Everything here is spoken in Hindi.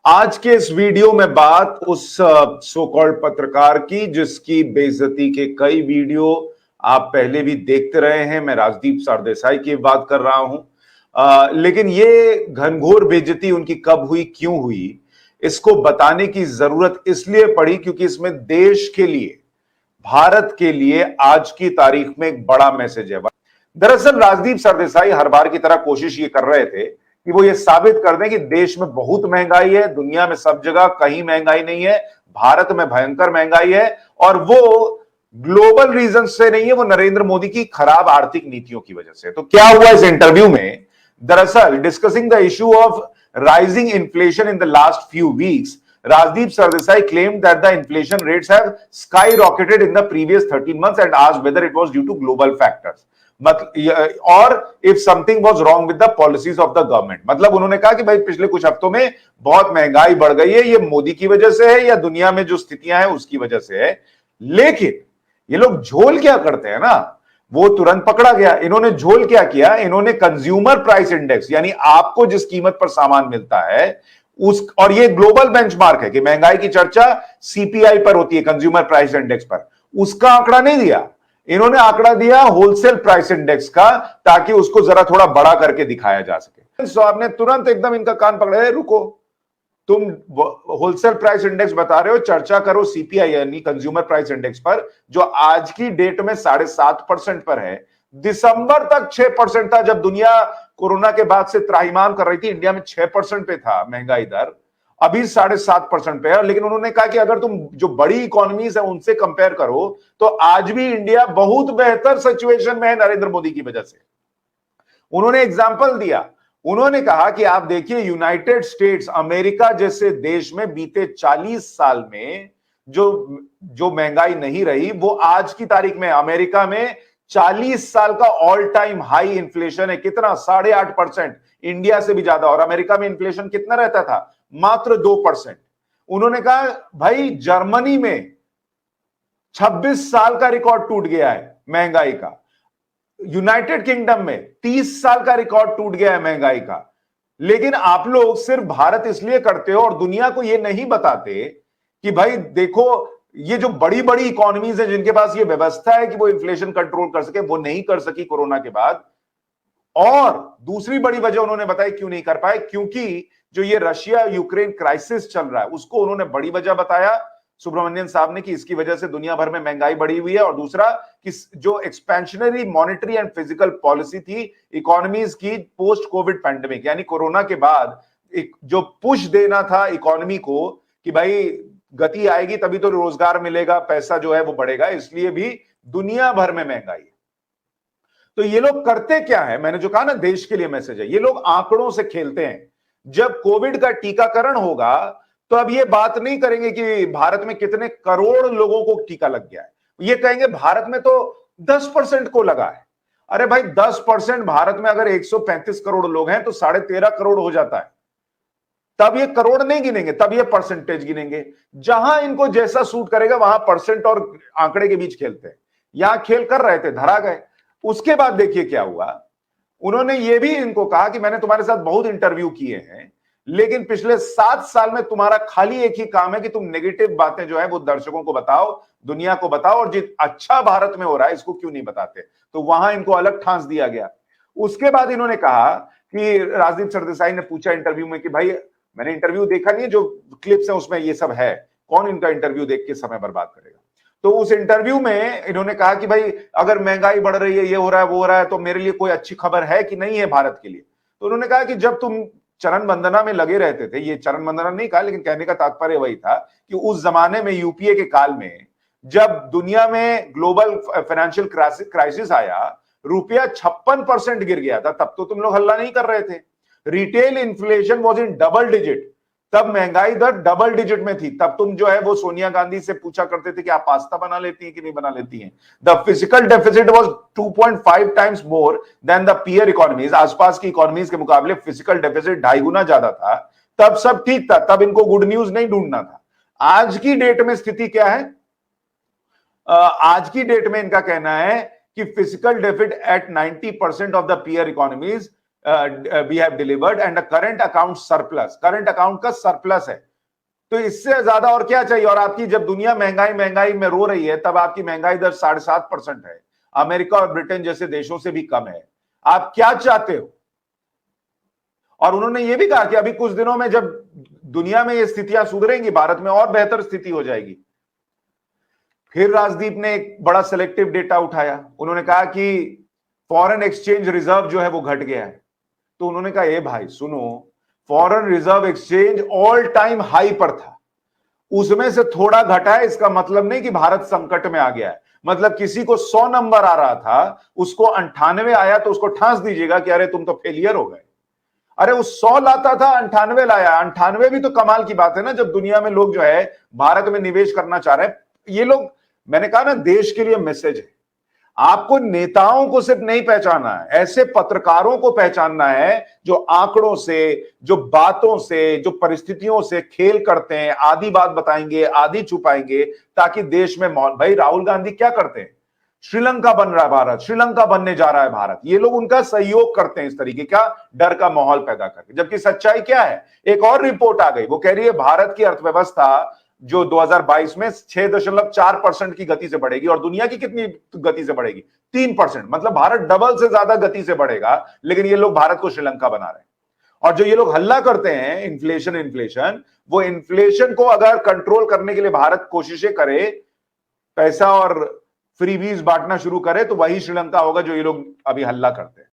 आज के इस वीडियो में बात उस सो कॉल्ड पत्रकार की जिसकी बेइज्जती के कई वीडियो आप पहले भी देखते रहे हैं। मैं राजदीप सरदेसाई की बात कर रहा हूं। लेकिन ये घनघोर बेइज्जती उनकी कब हुई, क्यों हुई, इसको बताने की जरूरत इसलिए पड़ी क्योंकि इसमें देश के लिए, भारत के लिए आज की तारीख में एक बड़ा मैसेज है। दरअसल राजदीप सरदेसाई हर बार की तरह कोशिश ये कर रहे थे कि वो ये साबित कर दें कि देश में बहुत महंगाई है, दुनिया में सब जगह कहीं महंगाई नहीं है, भारत में भयंकर महंगाई है। और वो ग्लोबल रीजन से नहीं है, वो नरेंद्र मोदी की खराब आर्थिक नीतियों की वजह से। तो क्या हुआ इस इंटरव्यू में? दरअसल discussing the issue of rising inflation in the last few weeks, Rajdeep Sardesai claimed that the inflation rates have skyrocketed in the previous 13 months and asked whether it was due to global factors. और if something was wrong with the policies of the government. मतलब उन्होंने कहा कि भाई पिछले कुछ हफ्तों में बहुत महंगाई बढ़ गई है, ये मोदी की वजह से है या दुनिया में जो स्थितियां हैं उसकी वजह से है। लेकिन ये लोग झोल क्या करते हैं ना, वो तुरंत पकड़ा गया। इन्होंने झोल क्या किया, इन्होंने कंज्यूमर प्राइस इंडेक्स, यानी आपको जिस कीमत पर सामान मिलता है उस, और ये ग्लोबल बेंचमार्क है कि महंगाई की चर्चा सीपीआई पर होती है, कंज्यूमर प्राइस इंडेक्स पर, उसका आंकड़ा नहीं दिया। इन्होंने आंकड़ा दिया होलसेल प्राइस इंडेक्स का, ताकि उसको जरा थोड़ा बड़ा करके दिखाया जा सके। साहब ने तुरंत एकदम इनका कान पकड़ा, रुको, तुम होलसेल प्राइस इंडेक्स बता रहे हो, चर्चा करो सीपीआई यानी कंज्यूमर प्राइस इंडेक्स पर, जो आज की डेट में 7.5% पर है। दिसंबर तक 6% था, जब दुनिया कोरोना के बाद से त्राहिमाम कर रही थी। इंडिया में 6% पे था महंगाई दर, अभी 7.5% पे है। लेकिन उन्होंने कहा कि अगर तुम जो बड़ी इकोनॉमीज है उनसे कंपेयर करो तो आज भी इंडिया बहुत बेहतर सिचुएशन में है नरेंद्र मोदी की वजह से। उन्होंने एग्जाम्पल दिया, उन्होंने कहा कि आप देखिए यूनाइटेड स्टेट्स अमेरिका जैसे देश में बीते 40 साल में जो महंगाई नहीं रही, वो आज की तारीख में अमेरिका में 40 साल का ऑल टाइम हाई इन्फ्लेशन है। कितना? 8.5%, इंडिया से भी ज्यादा। और अमेरिका में इन्फ्लेशन कितना रहता था? मात्र 2%। उन्होंने कहा भाई जर्मनी में 26 साल का रिकॉर्ड टूट गया है महंगाई का, यूनाइटेड किंगडम में 30 साल का रिकॉर्ड टूट गया है महंगाई का। लेकिन आप लोग सिर्फ भारत इसलिए करते हो और दुनिया को यह नहीं बताते कि भाई देखो, ये जो बड़ी बड़ी इकोनॉमीज हैं जिनके पास ये व्यवस्था है कि वो इन्फ्लेशन कंट्रोल कर सके, वो नहीं कर सकी कोरोना के बाद। और दूसरी बड़ी वजह उन्होंने बताई क्यों नहीं कर पाए, क्योंकि जो ये रशिया यूक्रेन क्राइसिस चल रहा है उसको उन्होंने बड़ी वजह बताया सुब्रमण्यन साहब ने, कि इसकी वजह से दुनिया भर में महंगाई बढ़ी हुई है। और दूसरा कि जो expansionary monetary and physical policy थी इकोनॉमीज की पोस्ट कोविड पैंडेमिक, यानी कोरोना के बाद एक जो पुश देना था इकोनॉमी को कि भाई गति आएगी तभी तो रोजगार मिलेगा, पैसा जो है वो बढ़ेगा, इसलिए भी दुनिया भर में महंगाई है। तो ये लोग करते क्या है, मैंने जो कहा ना देश के लिए मैसेज है, ये लोग आंकड़ों से खेलते हैं। जब कोविड का टीकाकरण होगा तो अब ये बात नहीं करेंगे कि भारत में कितने करोड़ लोगों को टीका लग गया है, ये कहेंगे भारत में तो 10% को लगा है। अरे भाई 10%, भारत में अगर 135 करोड़ लोग हैं तो 13.5 करोड़ हो जाता है। तब ये करोड़ नहीं गिनेंगे, तब ये परसेंटेज गिनेंगे। जहां इनको जैसा सूट करेगा वहां परसेंट और आंकड़े के बीच खेलते हैं। यहां खेल कर रहे थे, धरा गए। उसके बाद देखिए क्या हुआ, उन्होंने ये भी इनको कहा कि मैंने तुम्हारे साथ बहुत इंटरव्यू किए हैं, लेकिन पिछले 7 साल में तुम्हारा खाली एक ही काम है कि तुम नेगेटिव बातें जो है वो दर्शकों को बताओ, दुनिया को बताओ, और जो अच्छा भारत में हो रहा है इसको क्यों नहीं बताते। तो वहां इनको अलग ठांस दिया गया। उसके बाद इन्होंने कहा कि राजदीप सरदेसाई ने पूछा इंटरव्यू में कि भाई मैंने इंटरव्यू देखा नहीं है, जो क्लिप्स है उसमें ये सब है, कौन इनका इंटरव्यू देख के समय बर्बाद करेगा। तो उस इंटरव्यू में इन्होंने कहा कि भाई अगर महंगाई बढ़ रही है, ये हो रहा है, वो हो रहा है, तो मेरे लिए कोई अच्छी खबर है कि नहीं है भारत के लिए। तो उन्होंने कहा कि जब तुम चरण वंदना में लगे रहते थे, ये चरण वंदना नहीं कहा लेकिन कहने का तात्पर्य वही था कि उस जमाने में यूपीए के काल में जब दुनिया में ग्लोबल फाइनेंशियल क्राइसिस आया, रुपया 56% गिर गया था, तब तो तुम लोग हल्ला नहीं कर रहे थे। Retail inflation was in double digit, तब महंगाई दर डबल डिजिट में थी। तब तुम जो है वो सोनिया गांधी से पूछा करते थे कि आप पास्ता बना लेती हैं कि नहीं बना लेती हैं। The physical deficit was 2.5 times more than the peer economies, आसपास की इकोनॉमीज के मुकाबले फिजिकल डेफिसिट 2.5 गुना ज्यादा था। तब सब ठीक था, तब इनको गुड न्यूज नहीं ढूंढना था। आज की डेट में स्थिति क्या है? आज की डेट में इनका कहना है कि fiscal deficit at 90% of the peer economies we have delivered and a current account surplus, current account का सरप्लस है। तो इससे ज्यादा और क्या चाहिए? और आपकी जब दुनिया महंगाई महंगाई में रो रही है, तब आपकी महंगाई दर 7.5% है, अमेरिका और ब्रिटेन जैसे देशों से भी कम है। आप क्या चाहते हो? और उन्होंने ये भी कहा कि अभी कुछ दिनों में जब दुनिया में ये स्थितियां सुधरेंगी, भारत में और बेहतर स्थिति हो जाएगी। फिर राजदीप ने एक बड़ा सिलेक्टिव डेटा उठाया। उन्होंने कहा कि फॉरेन एक्सचेंज रिजर्व जो है वो घट गया है। तो उन्होंने कहा, ए भाई सुनो, foreign reserve exchange all time high पर था, उसमें से थोड़ा घटा है, इसका मतलब नहीं कि भारत संकट में आ गया है। मतलब किसी को 100 नंबर आ रहा था, उसको 98 आया तो उसको ठांस दीजिएगा कि अरे तुम तो फेलियर हो गए। अरे वो 100 लाता था, 98 लाया। 98 भी तो कमाल की बात है ना, जब दुनिया में लोग जो है भारत में निवेश करना चाह रहे हैं। ये लोग, मैंने कहा ना, देश के लिए मैसेज है। आपको नेताओं को सिर्फ नहीं पहचानना है, ऐसे पत्रकारों को पहचानना है जो आंकड़ों से, जो बातों से, जो परिस्थितियों से खेल करते हैं, आधी बात बताएंगे आधी छुपाएंगे, ताकि देश में भाई राहुल गांधी क्या करते हैं? श्रीलंका बन रहा है भारत, श्रीलंका बनने जा रहा है भारत, ये लोग उनका सहयोग करते हैं इस तरीके का डर का माहौल पैदा करके। जबकि सच्चाई क्या है? एक और रिपोर्ट आ गई, वो कह रही है भारत की अर्थव्यवस्था जो 2022 में 6.4% की गति से बढ़ेगी, और दुनिया की कितनी गति से बढ़ेगी? 3%। मतलब भारत डबल से ज्यादा गति से बढ़ेगा, लेकिन ये लोग भारत को श्रीलंका बना रहे हैं। और जो ये लोग हल्ला करते हैं इन्फ्लेशन इन्फ्लेशन, वो इन्फ्लेशन को अगर कंट्रोल करने के लिए भारत कोशिशें करे, पैसा और फ्रीबीज बांटना शुरू करे, तो वही श्रीलंका होगा जो ये लोग अभी हल्ला करते हैं।